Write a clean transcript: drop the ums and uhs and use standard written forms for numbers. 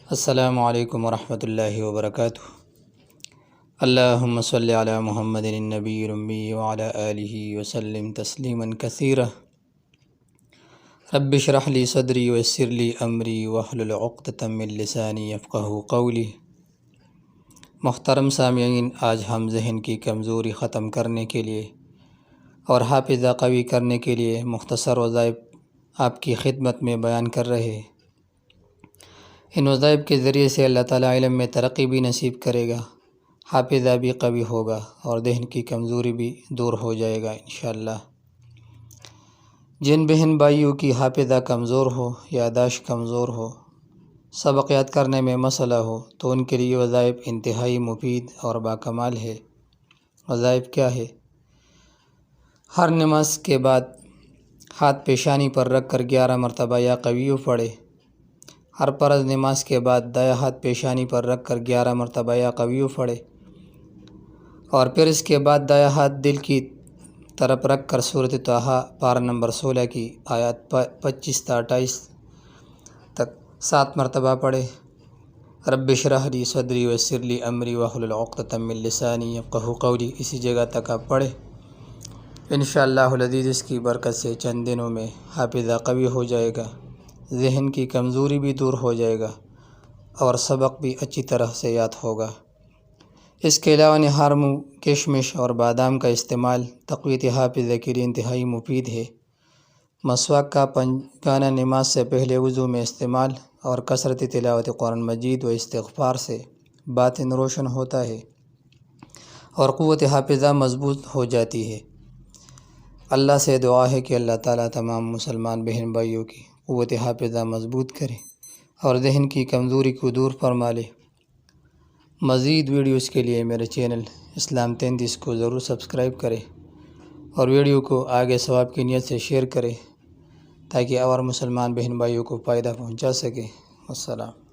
السلام علیکم ورحمۃ اللہ وبرکاتہ۔ اللہم صلی علی محمد النبی الامی وعلی آلہ وسلم تسلیما کثیرا۔ رب اشرح لی صدری ویسر لی امری واحلل عقدۃ من لسانی یفقہوا قولی۔ محترم سامعین، آج ہم ذہن کی کمزوری ختم کرنے کے لیے اور حافظہ قوی کرنے کے لیے مختصر وظائف آپ کی خدمت میں بیان کر رہے ہیں۔ ان وظائف کے ذریعے سے اللہ تعالیٰ علم میں ترقی بھی نصیب کرے گا، حافظہ بھی قوی ہوگا اور ذہن کی کمزوری بھی دور ہو جائے گا انشاءاللہ۔ جن بہن بھائیوں کی حافظہ کمزور ہو، یادداشت کمزور ہو، سبق یاد کرنے میں مسئلہ ہو، تو ان کے لیے وظائف انتہائی مفید اور باکمال ہے۔ وظائف کیا ہے؟ ہر نماز کے بعد ہاتھ پیشانی پر رکھ کر 11 مرتبہ یا قویو پڑھے۔ ہر فرض نماز کے بعد دایاں ہاتھ پیشانی پر رکھ کر 11 مرتبہ یا قویو پڑھے، اور پھر اس کے بعد دایاں ہاتھ دل کی طرف رکھ کر سورۃ طٰہٰ پارہ نمبر 16 کی آیات 25 تا 28 تک 7 مرتبہ پڑھے۔ رب اشرح لی صدری ویسر لی امری واحلل عقدۃ من لسانی یفقہوا قولی، اسی جگہ تک آپ پڑھیں۔ انشاءاللہ العزیز اس کی برکت سے چند دنوں میں حافظہ قوی ہو جائے گا، ذہن کی کمزوری بھی دور ہو جائے گا اور سبق بھی اچھی طرح سے یاد ہوگا۔ اس کے علاوہ نہارمو، کشمش اور بادام کا استعمال تقویت حافظہ کے لیے انتہائی مفید ہے۔ مسواک کا پنجگانہ نماز سے پہلے وضو میں استعمال اور کثرت تلاوت قرآن مجید و استغفار سے باطن روشن ہوتا ہے اور قوت حافظہ مضبوط ہو جاتی ہے۔ اللہ سے دعا ہے کہ اللہ تعالیٰ تمام مسلمان بہن بھائیوں کی قوت حافظہ مضبوط کرے اور ذہن کی کمزوری کو دور فرما لے۔ مزید ویڈیوز کے لیے میرے چینل اسلام 33 کو ضرور سبسکرائب کریں اور ویڈیو کو آگے ثواب کی نیت سے شیئر کریں تاکہ اور مسلمان بہن بھائیوں کو فائدہ پہنچا سکے۔ السلام۔